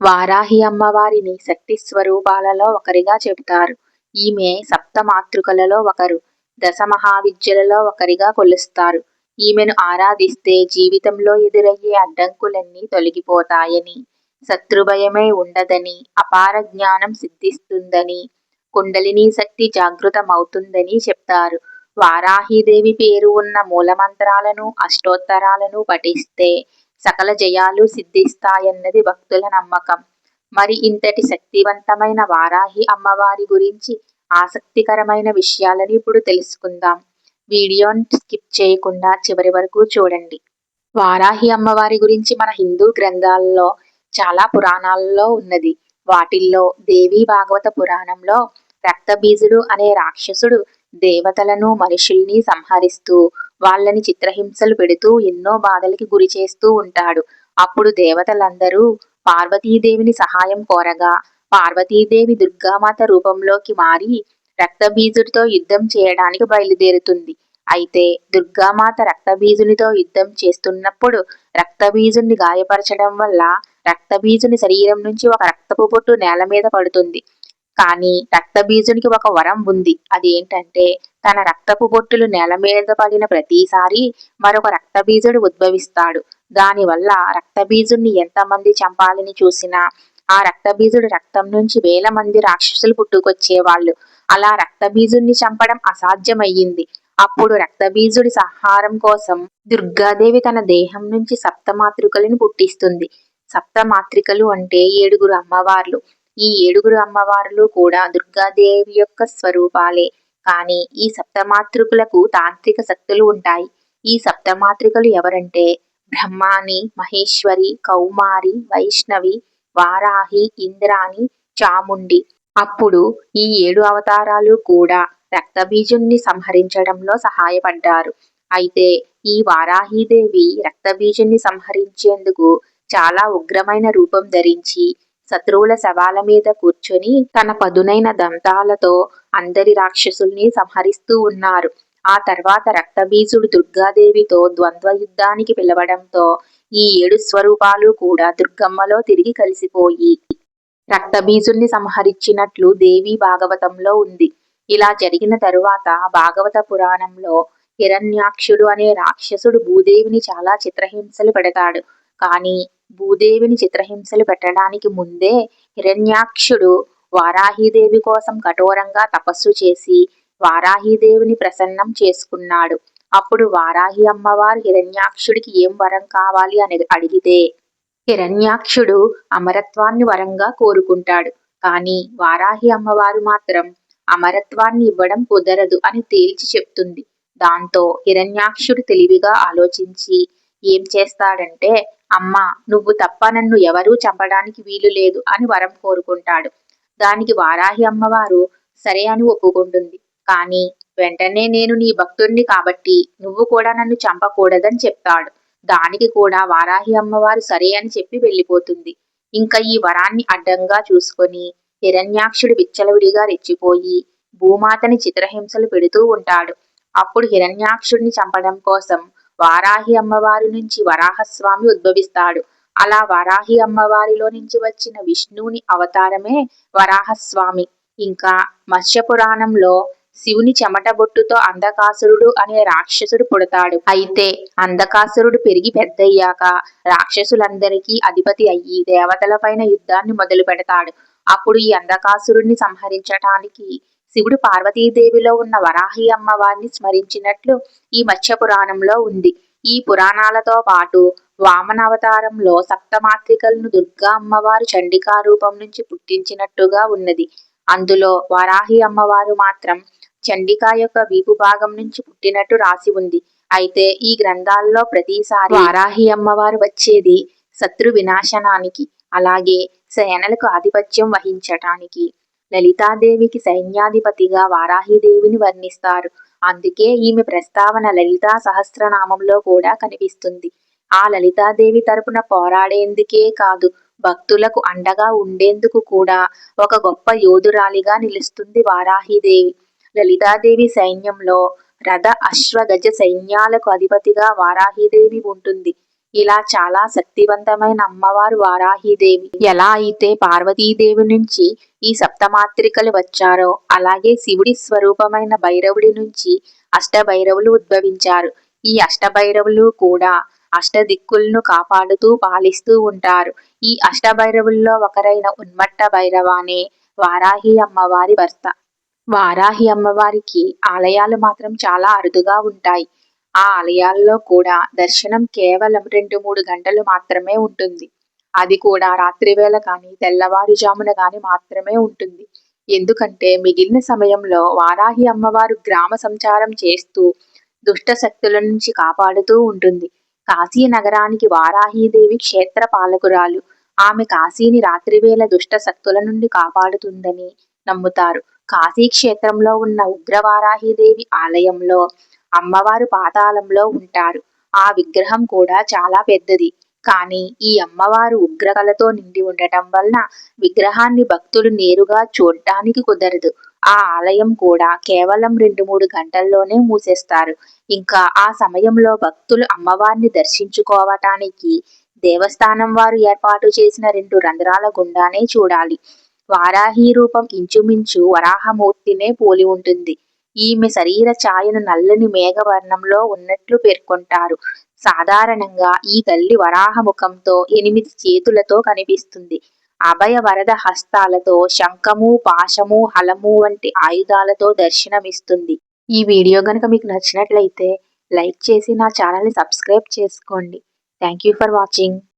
వారాహి అమ్మవారిని శక్తి స్వరూపాలలో ఒకరిగా చెబుతారు. ఈమె సప్తమాతృకలలో ఒకరు, దశ మహావిద్యలలో ఒకరిగా కొలుస్తారు. ఈమెను ఆరాధిస్తే జీవితంలో ఎదురయ్యే అడ్డంకులన్నీ తొలగిపోతాయని, శత్రుభయమే ఉండదని, అపార జ్ఞానం సిద్ధిస్తుందని, కుండలినీ శక్తి జాగృతమవుతుందని చెప్తారు. వారాహీదేవి పేరు ఉన్న మూలమంత్రాలను, అష్టోత్తరాలను పఠిస్తే సకల జయాలు సిద్ధిస్తాయన్నది భక్తుల నమ్మకం. మరి ఇంతటి శక్తివంతమైన వారాహి అమ్మవారి గురించి ఆసక్తికరమైన విషయాలను ఇప్పుడు తెలుసుకుందాం. వీడియోని స్కిప్ చేయకుండా చివరి వరకు చూడండి. వారాహి అమ్మవారి గురించి మన హిందూ గ్రంథాలలో చాలా పురాణాలలో ఉన్నది. వాటిల్లో దేవీ భాగవత పురాణంలో రక్తబీజుడు అనే రాక్షసుడు దేవతలను మనుషుల్ని సంహరిస్తూ వాళ్ళని చిత్రహింసలు పెడుతూ ఎన్నో బాధలకి గురి చేస్తూ ఉంటాడు. అప్పుడు దేవతలందరూ పార్వతీదేవిని సహాయం కోరగా పార్వతీదేవి దుర్గామాత రూపంలోకి మారి రక్తబీజుడితో యుద్ధం చేయడానికి బయలుదేరుతుంది. అయితే దుర్గామాత రక్తబీజునితో యుద్ధం చేస్తున్నప్పుడు రక్తబీజుని గాయపరచడం వల్ల రక్తబీజుని శరీరం నుంచి ఒక రక్తపు బొట్టు నేల మీద పడుతుంది. కానీ రక్తబీజునికి ఒక వరం ఉంది. అదేంటంటే తన రక్తపు బొట్టులు నేల మీద పడిన ప్రతిసారి మరొక రక్తబీజుడు ఉద్భవిస్తాడు. దానివల్ల రక్తబీజుణ్ణి ఎంతమంది చంపాలని చూసినా ఆ రక్తబీజుడు రక్తం నుంచి వేల మంది రాక్షసులు పుట్టుకొచ్చేవాళ్ళు. అలా రక్తబీజుణ్ణి చంపడం అసాధ్యమయ్యింది. అప్పుడు రక్తబీజుడి సంహారం కోసం దుర్గాదేవి తన దేహం నుంచి సప్తమాతృకలను పుట్టిస్తుంది. సప్తమాతృకలు అంటే 7 అమ్మవార్లు. ఈ 7 అమ్మవార్లు కూడా దుర్గాదేవి యొక్క స్వరూపాలే. కానీ ఈ సప్తమాతృకులకు తాంత్రిక శక్తులు ఉంటాయి. ఈ సప్తమాతృకలు ఎవరంటే బ్రహ్మాని, మహేశ్వరి, కౌమారి, వైష్ణవి, వారాహి, ఇంద్రాణి, చాముండి. అప్పుడు ఈ 7 అవతారాలు కూడా రక్తబీజుణ్ణి సంహరించడంలో సహాయపడ్డారు. అయితే ఈ వారాహీదేవి రక్తబీజుణ్ణి సంహరించేందుకు చాలా ఉగ్రమైన రూపం ధరించి శత్రువుల శవాల మీద కూర్చొని తన పదునైన దంతాలతో అందరి రాక్షసుల్ని సంహరిస్తూ ఉన్నారు. ఆ తర్వాత రక్తబీజుడు దుర్గాదేవితో ద్వంద్వ యుద్ధానికి పిలవడంతో ఈ 7 స్వరూపాలు కూడా దుర్గమ్మలో తిరిగి కలిసిపోయి రక్తబీజుణ్ణి సంహరించినట్లు దేవీ భాగవతంలో ఉంది. ఇలా జరిగిన తరువాత భాగవత పురాణంలో హిరణ్యాక్షుడు అనే రాక్షసుడు భూదేవిని చాలా చిత్రహింసలు పెడతాడు. కానీ భూదేవిని చిత్రహింసలు పెట్టడానికి ముందే హిరణ్యాక్షుడు వారాహీదేవి కోసం కఠోరంగా తపస్సు చేసి వారాహీదేవిని ప్రసన్నం చేసుకున్నాడు. అప్పుడు వారాహి అమ్మవారు హిరణ్యాక్షుడికి ఏం వరం కావాలి అని అడిగితే హిరణ్యాక్షుడు అమరత్వాన్ని వరంగా కోరుకుంటాడు. కానీ వారాహి అమ్మవారు మాత్రం అమరత్వాన్ని ఇవ్వడం కుదరదు అని తేల్చి చెప్తుంది. దాంతో హిరణ్యాక్షుడు తెలివిగా ఆలోచించి ఏం చేస్తాడంటే అమ్మా, నువ్వు తప్ప నన్ను ఎవరూ చంపడానికి వీలు లేదు అని వరం కోరుకుంటాడు. దానికి వారాహి అమ్మవారు సరే అని ఒప్పుకుంటుంది. కానీ వెంటనే నేను నీ భక్తుణ్ణి కాబట్టి నువ్వు కూడా నన్ను చంపకూడదని చెప్తాడు. దానికి కూడా వారాహి అమ్మవారు సరే అని చెప్పి వెళ్ళిపోతుంది. ఇంకా ఈ వరాన్ని అడ్డంగా చూసుకొని హిరణ్యాక్షుడు విచ్చలవిడిగా రెచ్చిపోయి భూమాతని చిత్రహింసలు పెడుతూ ఉంటాడు. అప్పుడు హిరణ్యాక్షుడిని చంపడం కోసం వారాహి అమ్మవారి నుంచి వరాహస్వామి ఉద్భవిస్తాడు. అలా వారాహి అమ్మవారిలో నుంచి వచ్చిన విష్ణువుని అవతారమే వరాహస్వామి. ఇంకా మత్స్య పురాణంలో శివుని చెమట బొట్టుతో అంధకాసురుడు అనే రాక్షసుడు పుడతాడు. అయితే అంధకాసురుడు పెరిగి పెద్దయ్యాక రాక్షసులందరికీ అధిపతి అయ్యి దేవతలపైన యుద్ధాన్ని మొదలు పెడతాడు. అప్పుడు ఈ అంధకాసురుడిని సంహరించటానికి శివుడు పార్వతీదేవిలో ఉన్న వరాహి అమ్మవారిని స్మరించినట్లు ఈ మత్స్య పురాణంలో ఉంది. ఈ పురాణాలతో పాటు వామన అవతారంలో సప్తమాతృకలను దుర్గా అమ్మవారు చండికా రూపం నుంచి పుట్టించినట్టుగా ఉన్నది. అందులో వారాహి అమ్మవారు మాత్రం చండికా యొక్క వీపు భాగం నుంచి పుట్టినట్టు రాసి ఉంది. అయితే ఈ గ్రంథాల్లో ప్రతిసారి వారాహి అమ్మవారు వచ్చేది శత్రు వినాశనానికి, అలాగే సేనలకు ఆధిపత్యం వహించటానికి. లలితాదేవికి సైన్యాధిపతిగా వారాహిదేవిని వర్ణిస్తారు. అందుకే ఈమె ప్రస్తావన లలితా సహస్రనామంలో కూడా కనిపిస్తుంది. ఆ లలితాదేవి తరపున పోరాడేందుకే కాదు, భక్తులకు అండగా ఉండేందుకు కూడా ఒక గొప్ప యోధురాలిగా నిలుస్తుంది వారాహిదేవి. లలితాదేవి సైన్యంలో రథ, అశ్వ, గజ సైన్యాలకు అధిపతిగా వారాహిదేవి ఉంటుంది. ఇలా చాలా శక్తివంతమైన అమ్మవారు వారాహీదేవి. ఎలా అయితే పార్వతీదేవి నుంచి ఈ సప్తమాత్రికలు వచ్చారో అలాగే శివుడి స్వరూపమైన భైరవుడి నుంచి అష్టభైరవులు ఉద్భవించారు. ఈ అష్టభైరవులు కూడా అష్టదిక్కులను కాపాడుతూ పాలిస్తూ ఉంటారు. ఈ అష్టభైరవుల్లో ఒకరైన ఉన్మట్ట భైరవానే వారాహి అమ్మవారి భర్త. వారాహి అమ్మవారికి ఆలయాలు మాత్రం చాలా అరుదుగా ఉంటాయి. ఆ ఆలయాల్లో కూడా దర్శనం కేవలం 2-3 గంటలు మాత్రమే ఉంటుంది. అది కూడా రాత్రివేళ కానీ తెల్లవారుజామున కానీ మాత్రమే ఉంటుంది. ఎందుకంటే మిగిలిన సమయంలో వారాహి అమ్మవారు గ్రామ సంచారం చేస్తూ దుష్ట శక్తుల నుంచి కాపాడుతూ ఉంటుంది. కాశీ నగరానికి వారాహీదేవి క్షేత్ర పాలకురాలు. ఆమె కాశీని రాత్రివేళ దుష్ట శక్తుల నుండి కాపాడుతుందని నమ్ముతారు. కాశీ క్షేత్రంలో ఉన్న ఉగ్రవారాహీదేవి ఆలయంలో అమ్మవారు పాతాళంలో ఉంటారు. ఆ విగ్రహం కూడా చాలా పెద్దది. కానీ ఈ అమ్మవారు ఉగ్రకలతో నిండి ఉండటం వలన విగ్రహాన్ని భక్తులు నేరుగా చూడ్డానికి కుదరదు. ఆ ఆలయం కూడా కేవలం 2-3 గంటల్లోనే మూసేస్తారు. ఇంకా ఆ సమయంలో భక్తులు అమ్మవారిని దర్శించుకోవటానికి దేవస్థానం వారు ఏర్పాటు చేసిన 2 రంధ్రాల గుండానే చూడాలి. వారాహి రూపం ఇంచుమించు వరాహమూర్తినే పోలి ఉంటుంది. ఈమె శరీర ఛాయను నల్లని మేఘవర్ణంలో ఉన్నట్లు పేర్కొంటారు. సాధారణంగా ఈ తల్లి వరాహ ముఖంతో 8 చేతులతో కనిపిస్తుంది. అభయ వరద హస్తాలతో శంఖము, పాశము, హలము వంటి ఆయుధాలతో దర్శనమిస్తుంది. ఈ వీడియో గనుక మీకు నచ్చినట్లయితే లైక్ చేసి నా ఛానల్ని సబ్స్క్రైబ్ చేసుకోండి. Thank you for watching.